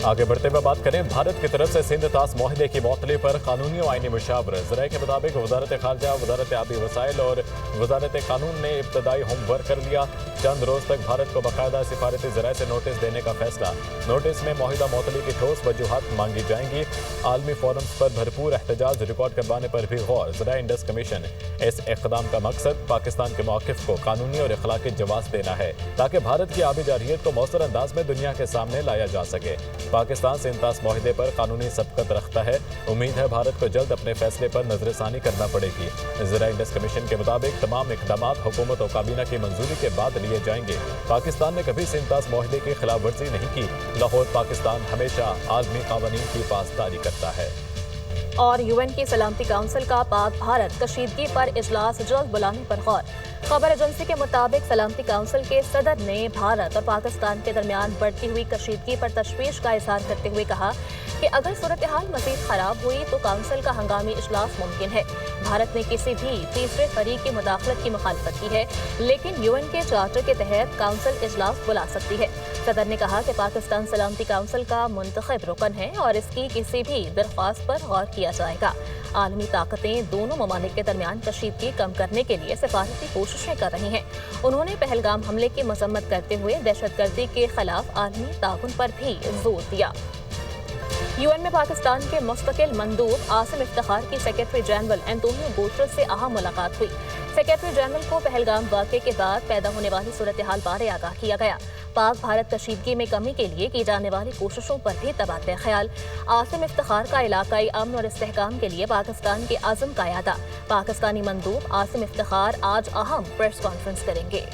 आगे बढ़ते हुए बात करें भारत की तरफ से सिंध तास मुआहदे की मअतली पर कानूनी और आईनी मुशावरत। ज़राए के मुताबिक वजारत खारजा, वजारत आबी वसाइल और वजारत कानून ने इब्तदाई होमवर्क कर लिया। चंद रोज तक भारत को बाकायदा सिफारती ज़राए से नोटिस देने का फैसला। नोटिस में मुआहिदा मअतली की ठोस वजूहात मांगी जाएंगी। आलमी फोरम्स पर भरपूर एहतजाज रिकॉर्ड करवाने पर भी गौर। ज़राए इंडस कमीशन इस इक़दाम का मकसद पाकिस्तान के मौक़िफ़ को कानूनी और अखलाकी जवाब देना है ताकि भारत की आबी जारहियत को मौसर अंदाज में दुनिया के सामने लाया जा सके। पाकिस्तान सिंध तास मुआहदे पर कानूनी सबकत रखता है। उम्मीद है भारत को जल्द अपने फैसले पर नजरसानी करना पड़ेगी। ज़राए इंडस कमीशन के मुताबिक तमाम इक़दामात हुकूमत और काबीना की मंजूरी के बाद लिए जाएंगे। पाकिस्तान ने कभी सिंध तास मुआहदे की खिलाफ वर्जी नहीं की। लाहौर पाकिस्तान हमेशा आलमी कानून की पासदारी करता है। और यूएन की सलामती काउंसिल का पाक भारत कशीदगी पर इजलास जल्द बुलाने पर गौर। खबर एजेंसी के मुताबिक सलामती काउंसिल के सदर ने भारत और पाकिस्तान के दरमियान बढ़ती हुई कशीदगी पर तशवीश का इजहार करते हुए कहा कि अगर सूरत हाल मजीद खराब हुई तो काउंसिल का हंगामी इजलास मुमकिन है। भारत ने किसी भी तीसरे फरीक की मुदाखलत की मुखालफत की है, लेकिन यूएन के चार्टर के तहत काउंसिल इजलास बुला सकती है। सदर ने कहा कि पाकिस्तान सलामती काउंसिल का मुंतखब रुकन है और इसकी किसी भी दरख्वास्त पर गौर किया जाएगा। आलमी ताकतें दोनों ममालिक के दरमियान कशीदगी कम करने के लिए सिफारती कोशिशें कर रही हैं। उन्होंने पहलगाम हमले की मजम्मत करते हुए दहशतगर्दी के खिलाफ आलमी ताउन पर भी जोर दिया। यूएन में पाकिस्तान के मुस्तकिल मंदूब आसिम इफ्तिखार की सेक्रेटरी जनरल एंटोनियो गुटेरेस से अहम मुलाकात हुई। सेक्रेटरी जनरल को पहलगाम वाक़े के बाद पैदा होने वाली सूरत हाल बारे आगाह किया गया। पाक भारत कशीदगी में कमी के लिए की जाने वाली कोशिशों पर भी तबादला ख्याल। आसिम इफ्तिखार का इलाकाई अमन और इस्तेहकाम के लिए पाकिस्तान के आज़म का यादा। पाकिस्तानी मंदूब आसिम इफ्तिखार आज अहम प्रेस कॉन्फ्रेंस करेंगे।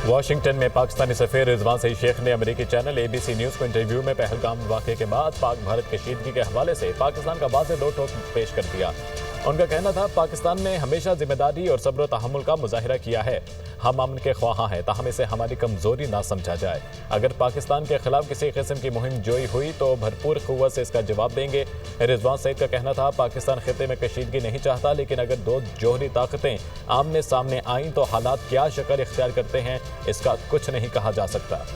वाशिंगटन में पाकिस्तानी सफीर रिजवान सईद शेख ने अमेरिकी चैनल ABC न्यूज़ को इंटरव्यू में पहलगाम वाक़े के बाद पाक भारत कशीदगी के हवाले से पाकिस्तान का वाज़ेह दो टोक पेश कर दिया। उनका कहना था पाकिस्तान ने हमेशा जिम्मेदारी और सब्र तहम्मुल का मुजाहिरा किया है। हम अमन के ख्वाहां हैं, ताहम इसे हमारी कमज़ोरी ना समझा जाए। अगर पाकिस्तान के खिलाफ किसी किस्म की मुहिम जोई हुई तो भरपूर क़ुव्वत से इसका जवाब देंगे। रिजवान सईद का कहना था पाकिस्तान खिते में कशीदगी नहीं चाहता, लेकिन अगर दो जोहरी ताकतें आमने सामने आईं तो हालात क्या शक्ल इख्तियार करते हैं इसका कुछ नहीं कहा जा सकता।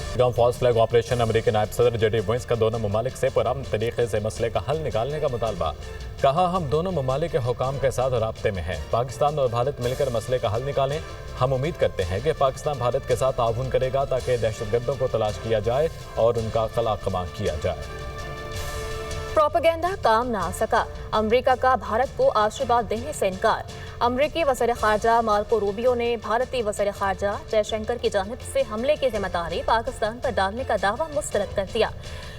गांव फॉल्स फ्लैग ऑपरेशन अमेरिकी नायब सदर जेडी वेंस का दोनों ममालिक से पुरअमन तरीके से मसले का हल निकालने का मुतालबा। कहा हम दोनों ममालिक के हुकाम के साथ राब्ते में हैं। पाकिस्तान और भारत मिलकर मसले का हल निकालें। हम उम्मीद करते हैं कि पाकिस्तान भारत के साथ ताउन करेगा ताकि दहशतगर्दों को तलाश किया जाए और उनका कलाकमा किया जाए। प्रोपेगेंडा काम ना आ सका, अमेरिका का भारत को आशीर्वाद देने से इनकार। अमरीकी वज़ीर ख़ारजा मार्को रूबियो ने भारतीय वज़ीर ख़ारजा जयशंकर की जानिब से हमले की जिम्मेदारी पाकिस्तान पर डालने का दावा मुस्तरद कर दिया।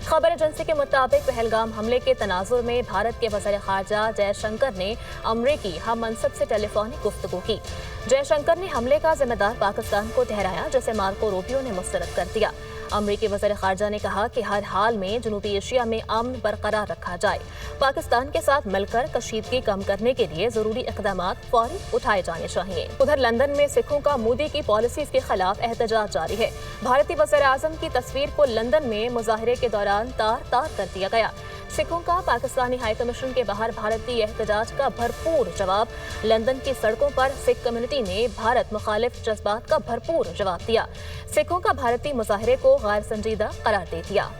खबर एजेंसी के मुताबिक पहलगाम हमले के तनाजुर में भारत के वज़ीर ख़ारजा जयशंकर ने अमरीकी हम मनसब से टेलीफोनिक गुफ्तगू की। जयशंकर ने हमले का जिम्मेदार पाकिस्तान को ठहराया, जिसे मार्को रूबियो ने मुस्तरद कर दिया। अमरीकी वज़ीर ख़ारजा ने कहा कि हर हाल में जनूबी एशिया में अमन बरकरार रखा जाए। पाकिस्तान के साथ मिलकर कशीदगी कम करने के लिए जरूरी इक़दामात फौरी उठाए जाने चाहिए। उधर लंदन में सिखों का मोदी की पॉलिसीज के खिलाफ एहतजाज जारी है। भारतीय वज़ीर आज़म की तस्वीर को लंदन में मुजाहरे के दौरान तार तार कर दिया गया। सिखों का पाकिस्तानी हाई कमीशन के बाहर भारतीय एहतजाज का भरपूर जवाब। लंदन की सड़कों पर सिख कम्युनिटी ने भारत मुखालिफ जज्बात का भरपूर जवाब दिया। सिखों का भारतीय मुजाहरे को गैर संजीदा करार दे दिया।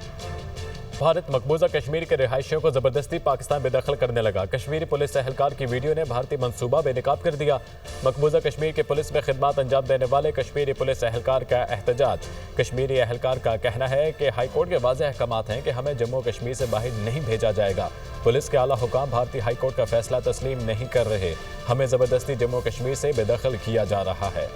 भारत मकबूजा कश्मीर के रिहायशियों को जबरदस्ती पाकिस्तान बेदखल करने लगा। कश्मीरी पुलिस एहलकार की वीडियो ने भारतीय मंसूबा बेनकाब कर दिया। मकबूजा कश्मीर के पुलिस में खिदमत अंजाम देने वाले कश्मीरी पुलिस एहलकार का एहतजाज। कश्मीरी एहलकार का कहना है कि हाईकोर्ट के वाज़ेह अहकामात हैं कि हमें जम्मू कश्मीर से बाहर नहीं भेजा जाएगा। पुलिस के आला हुकाम भारतीय हाईकोर्ट का फैसला तस्लीम नहीं कर रहे। हमें जबरदस्ती जम्मू कश्मीर से बेदखल किया जा रहा है।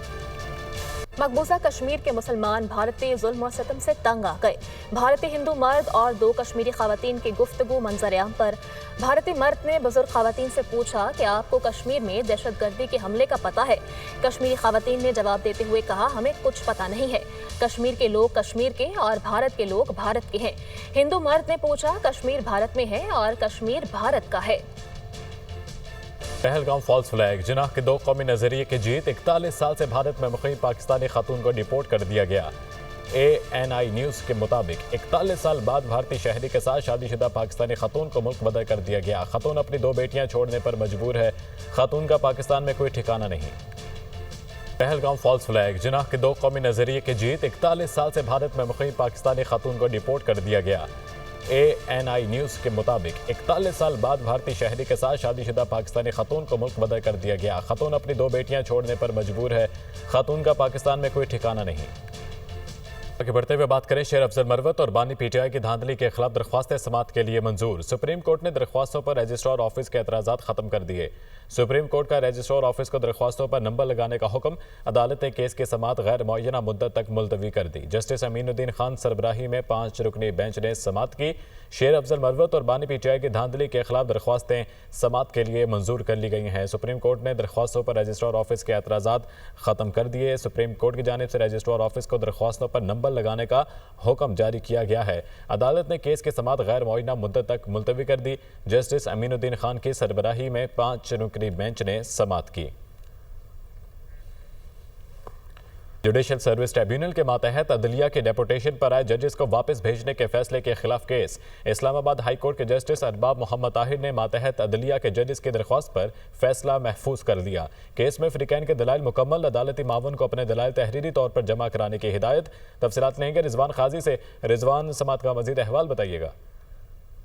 मकबूजा कश्मीर के मुसलमान भारतीय जुल्म और सितम से तंग आ गए। भारतीय हिंदू मर्द और दो कश्मीरी खवातीन की गुफ्तगू मंजर-ए-आम पर। भारतीय मर्द ने बुजुर्ग खवातीन से पूछा कि आपको कश्मीर में दहशतगर्दी के हमले का पता है? कश्मीरी खवातीन ने जवाब देते हुए कहा हमें कुछ पता नहीं है। कश्मीर के लोग कश्मीर के और भारत के लोग भारत के हैं। हिंदू मर्द ने पूछा कश्मीर भारत में है और कश्मीर भारत का है। पहलगाम फॉल्स फ्लैग जिनाह के दो कौमी नजरिए की जीत। 41 साल से भारत में मुक़ीम पाकिस्तानी खातून को डिपोर्ट कर दिया गया। ANI न्यूज़ के मुताबिक 41 साल बाद भारतीय शहरी के साथ शादीशुदा पाकिस्तानी खातून को मुल्क बदर कर दिया गया। खातून अपनी दो बेटियां छोड़ने पर मजबूर है। खातून का पाकिस्तान में कोई ठिकाना नहीं। पहलगाम फॉल्स फ्लैग जिनाह के 2 कौमी नजरिए की जीत। 41 साल से भारत में मुक़ीम पाकिस्तानी खातून को डिपोर्ट कर दिया गया। ANI न्यूज़ के मुताबिक 41 साल बाद भारतीय शहरी के साथ शादीशुदा पाकिस्तानी खातून को मुल्क बदर कर दिया गया। खातून अपनी 2 बेटियां छोड़ने पर मजबूर है। खातून का पाकिस्तान में कोई ठिकाना नहीं। आगे बढ़ते हुए बात करें, शेर अफजल मरवत और बानी PTI की धांधली के खिलाफ दरख्वास्तें समाअत के लिए मंजूर। सुप्रीम कोर्ट ने दरख्वास्तों पर रजिस्ट्रार ऑफिस के एतराज़ात खत्म कर दिए। सुप्रीम कोर्ट का रजिस्ट्रार ऑफिस को दरख्वास्तों पर नंबर लगाने का हुक्म। अदालत ने केस की समाअत गैर मुअय्यना मुद्दत तक मुलतवी कर दी। जस्टिस अमीनुद्दीन खान सरबराही में 5 रुकनी बेंच ने समाअत की। शेर अफजल मरवत और बानी PTI की धांधली के खिलाफ दरख्वास्तें समाअत के लिए मंजूर कर ली गई हैं। सुप्रीम कोर्ट ने दरख्वास्तों पर रजिस्ट्रार ऑफिस के एतराज़ात खत्म कर दिए। सुप्रीम कोर्ट की जानिब से रजिस्ट्रार ऑफिस को दरख्वास्तों पर नंबर लगाने का हुक्म जारी किया गया है। अदालत ने केस की समाअत गैर मुअय्यना मुद्दत तक मुलतवी कर दी। जस्टिस अमीनुद्दीन खान की सरबराही में 5 रुकनी बेंच ने समाअत की। जुडिशल सर्विस ट्रिब्यूनल के मातहत अदलिया के डेपुटेशन पर आए जजेस को वापस भेजने के फैसले के खिलाफ केस। इस्लामाबाद हाई कोर्ट के जस्टिस अरबाब मोहम्मद ताहिर ने मातहत अदलिया के जजेस की दरख्वास्त पर फैसला महफूज कर दिया। केस में फ्रीकैन के दलाइल मुकम्मल, अदालती मावन को अपने दलाइल तहरीरी तौर पर जमा कराने की हिदायत। तफसीलात लेंगे रिजवान काजी से। रिजवान, समाअत का मजीद अहवाल बताइएगा।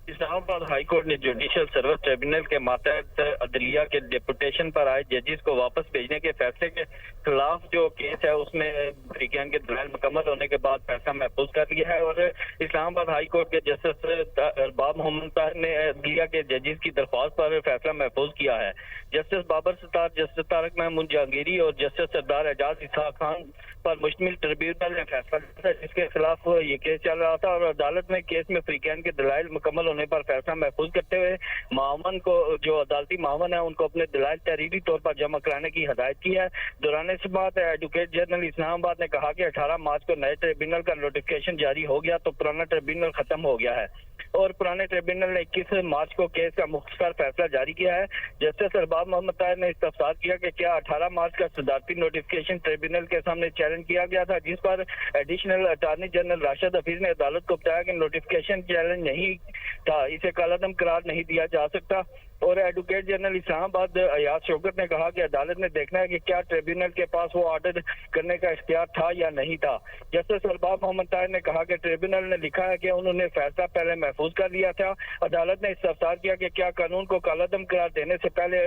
इस्लामाबाद हाई कोर्ट ने जुडिशल सर्विस ट्रिब्यूनल के मातहत अदलिया के डेपुटेशन पर आए जजेस को वापस भेजने के फैसले के खिलाफ जो केस है उसमें फ्रीकैन के दलाइल मुकम्मल होने के बाद फैसला महफूज कर लिया है। और इस्लामाबाद हाई कोर्ट के जस्टिस अरबाब मोहम्मद ताहिर ने अदलिया के जजेस की दरख्वास्त पर फैसला महफूज किया है। जस्टिस बाबर सत्तार, जस्टिस तारक महमूद जहांगीरी और जस्टिस सरदार एजाज इसहाक खान पर मुश्तमिल ट्रिब्यूनल ने फैसला लिया था जिसके खिलाफ ये केस चल रहा था। और अदालत ने केस में फ्रीकैन के दलाइल मुकम्मल होने पर फैसला महफूज करते हुए मावन को, जो अदालती मावन है, उनको अपने दलाइल तहरीरी तौर पर जमा कराने की हिदायत की है। दौरान समाअत एडवोकेट जनरल इस्लामाबाद ने कहा कि 18 मार्च को नए ट्रिब्यूनल का नोटिफिकेशन जारी हो गया तो पुराना ट्रिब्यूनल खत्म हो गया है और पुराने ट्रिब्यूनल ने 21 मार्च को केस का मुख्तसर फैसला जारी किया है। जस्टिस अरबाब मोहम्मद ताहिर ने इस्तफसार किया कि क्या 18 मार्च का सदारती नोटिफिकेशन ट्रिब्यूनल के सामने चैलेंज किया गया था, जिस पर additional attorney general Rashid Hafeez ने अदालत को बताया कि नोटिफिकेशन चैलेंज नहीं था, इसे कालादम करार नहीं दिया जा सकता। और एडवोकेट जनरल इस्लामाबाद अयाज शौकत ने कहा कि अदालत ने देखना है कि क्या ट्रिब्यूनल के पास वो ऑर्डर करने का इख्तियार था या नहीं था। जस्टिस अरबाब मोहम्मद ताहिर ने कहा कि ट्रिब्यूनल ने लिखा है कि उन्होंने फैसला पहले महफूज कर लिया था। अदालत ने इस्तफसार किया कि क्या कानून को कालादम करार देने से पहले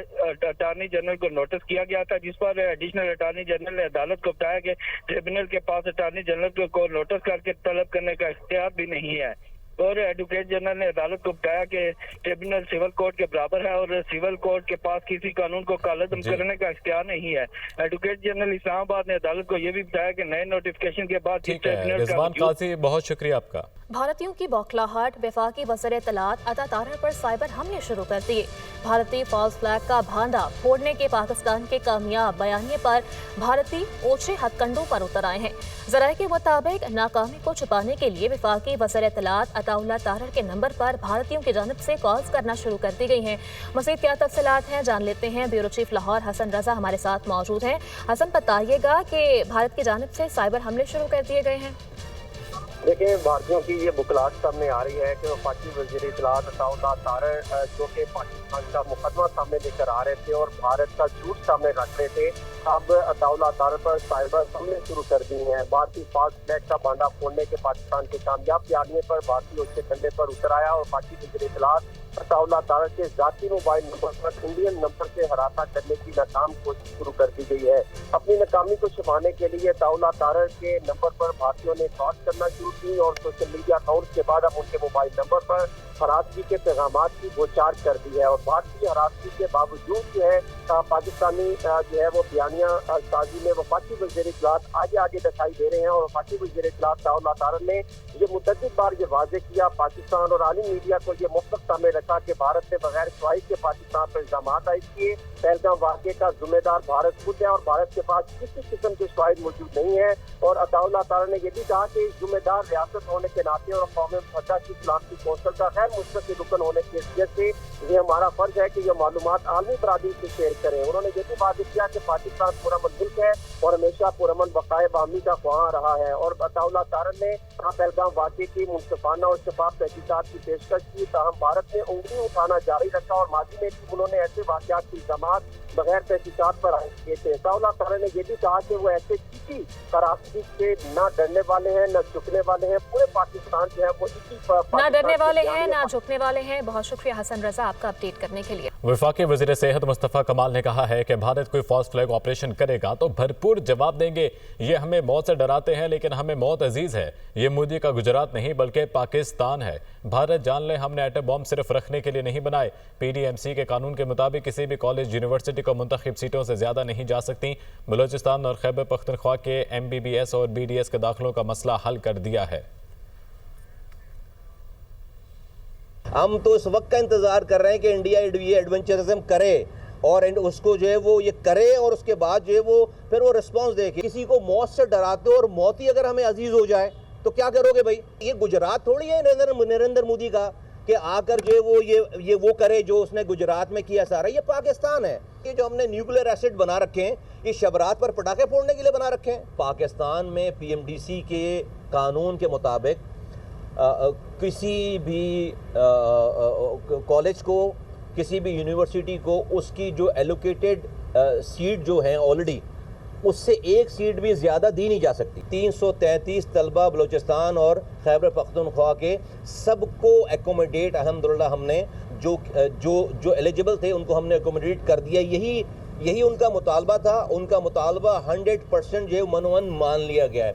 अटॉर्नी जनरल को नोटिस किया गया था, जिस पर एडिशनल अटॉर्नी जनरल ने अदालत को बताया कि ट्रिब्यूनल के पास अटॉर्नी जनरल को नोटिस करके तलब करने का इख्तियार भी नहीं है। और एडवोकेट जनरल ने अदालत को बताया कि ट्रिब्यूनल सिविल कोर्ट के बराबर है और सिविल कोर्ट के पास किसी कानून को कालादम करने का इख्तियार नहीं है। एडवोकेट जनरल इस्लामाबाद ने अदालत को यह भी बताया कि नए नोटिफिकेशन के बाद रिजवान काजी, बहुत शुक्रिया आपका। भारतीयों की बौखलाहट, वफाकी वज़ीर इत्तलात अता तारर पर साइबर हमले शुरू कर दिए। भारतीय फॉल्स फ्लैग का भांडा फोड़ने के पाकिस्तान के कामयाब बयानिए पर भारतीय ओछे हथकंडों पर उतर आए हैं। ज़राए के मुताबिक नाकामी को छुपाने के लिए वफाकी वज़ीर इत्तलात अताउल्लाह तारर के नंबर पर भारतीयों की जानिब से कॉल्स करना शुरू कर दी गई हैं। मज़ीद क्या तफसीलात हैं जान लेते हैं। ब्यूरो चीफ लाहौर हसन रजा हमारे साथ मौजूद हैं। हसन, बताइएगा कि भारत की जानिब से साइबर हमले शुरू कर दिए गए हैं। देखिए, भारतीयों की ये बुकलाहट सामने आ रही है कि वफाकी वज़ीर इत्तलात अताउल्लाह तारर जो कि पाकिस्तान का मुकदमा सामने लेकर आ रहे थे और भारत का झूठ सामने रख रहे थे, अब अताउल्लाह तारर पर साइबर हमले शुरू कर दिए हैं। भारतीय फॉल्स फ्लैग का बांधा फोड़ने के पाकिस्तान के कामयाब बयानिए पर भारतीय उसके कंधे पर उतर आया और वफाकी वज़ीर इत्तलात अताउल्लाह तारर के जाती मोबाइल नंबर पर इंडियन नंबर से हरासा करने की नाकाम कोशिश शुरू कर दी गई है। अपनी नाकामी को छुपाने के लिए अताउल्लाह तारर के नंबर पर भारतीयों ने कॉल करना शुरू की और सोशल मीडिया अकाउंट के बाद अब उनके मोबाइल नंबर पर हरासगी के पैगाम की बोछार कर दी है। और भारतीय हरासगी के बावजूद जो है पाकिस्तानी जो है वो बयानिया साजी में वफाकी वज़ीर इत्तलात आगे आगे दिखाई दे रहे हैं। और वफाकी वज़ीर इत्तलात अताउल्लाह तारर ने ये मुतअद्दिद बार ये वाज़ेह किया, पाकिस्तान और आलमी मीडिया को ये मुफ्त सामने रखा कि भारत ने बगैर ख्वाहिश के पाकिस्तान पर इल्जाम आयद किए। पहलगाम वाक़े का जिम्मेदार भारत खुद है और भारत के पास किसी किस्म के शवाहिद मौजूद नहीं है। और अताउल्लाह तारर ने यह भी कहा कि जिम्मेदार रियासत होने के नाते और कौम मुत्तहिदा की सलामती कौंसिल का गैर अहम मुस्तकिल रुकन होने की हैसियत से ये हमारा फर्ज है कि ये मालूमात आलमी बरादरी से शेयर करें। उन्होंने ये भी वादे किया कि पाकिस्तान पुरअमन मुल्क है और हमेशा पुरअमन बकाए बामी का ख्वाह रहा है। और अताउल्लाह तारन ने पहलगाम वाक़े की मुनसिफाना और शफाफ तहकीकात की पेशकश की, ताहम भारत ने उंगली उठाना जारी रखा और माजी में भी उन्होंने ऐसे वाक़यात के इल्ज़ामात बगैर तहकीकात पर आए किए थे। अताउल्लाह तारन ने ये भी कहा कि वो ऐसे किसी कराची से न डरने वाले हैं न झुकने वाले हैं। पूरे पाकिस्तान जो है वो इसी ना डरने वाले हैं ना झुकने वाले हैं। बहुत शुक्रिया हसन रजा आपका अपडेट करने के लिए। वफाकी वज़ीर सेहत मुस्तफ़ा कमाल ने कहा है कि भारत कोई फॉल्स फ्लैग ऑपरेशन करेगा तो भरपूर जवाब देंगे। ये हमें मौत से डराते हैं लेकिन हमें मौत अजीज है। ये मोदी का गुजरात नहीं बल्कि पाकिस्तान है। भारत जान ले हमने एटम बॉम्ब सिर्फ रखने के लिए नहीं बनाए। PDMC के कानून के मुताबिक किसी भी कॉलेज यूनिवर्सिटी को मुंतखब सीटों से ज्यादा नहीं जा सकती। बलूचिस्तान और खैबर पख्तूनख्वा के MBBS और BDS के दाखिलों का मसला हल कर दिया है। हम तो इस वक्त का इंतज़ार कर रहे हैं कि इंडिया ये एडवेंचरिज्म करे और उसको जो है वो ये करे और उसके बाद जो है वो फिर वो रिस्पॉन्स दे। किसी को मौत से डराते हो और मौत ही अगर हमें अजीज हो जाए तो क्या करोगे भाई? ये गुजरात थोड़ी है नरेंद्र मोदी का कि आकर जो है वो ये वो करे जो उसने गुजरात में किया सारा। ये पाकिस्तान है। ये जो हमने न्यूक्लियर एसिड बना रखे हैं ये शबरात पर पटाखे फोड़ने के लिए बना रखे हैं। पाकिस्तान में PMDC के कानून के मुताबिक किसी भी कॉलेज को, किसी भी यूनिवर्सिटी को उसकी जो एलोकेटेड सीट जो है ऑलरेडी उससे एक सीट भी ज़्यादा दी नहीं जा सकती। 333 तलबा बलूचिस्तान और खैबर पख्तूनख्वा के सबको एकोमोडेट अल्हम्दुलिल्लाह हमने जो एलिजिबल थे उनको हमने एकोमोडेट कर दिया। यही उनका मुतालबा था। उनका मुतालबा 100% जो मनोवन मान लिया गया है।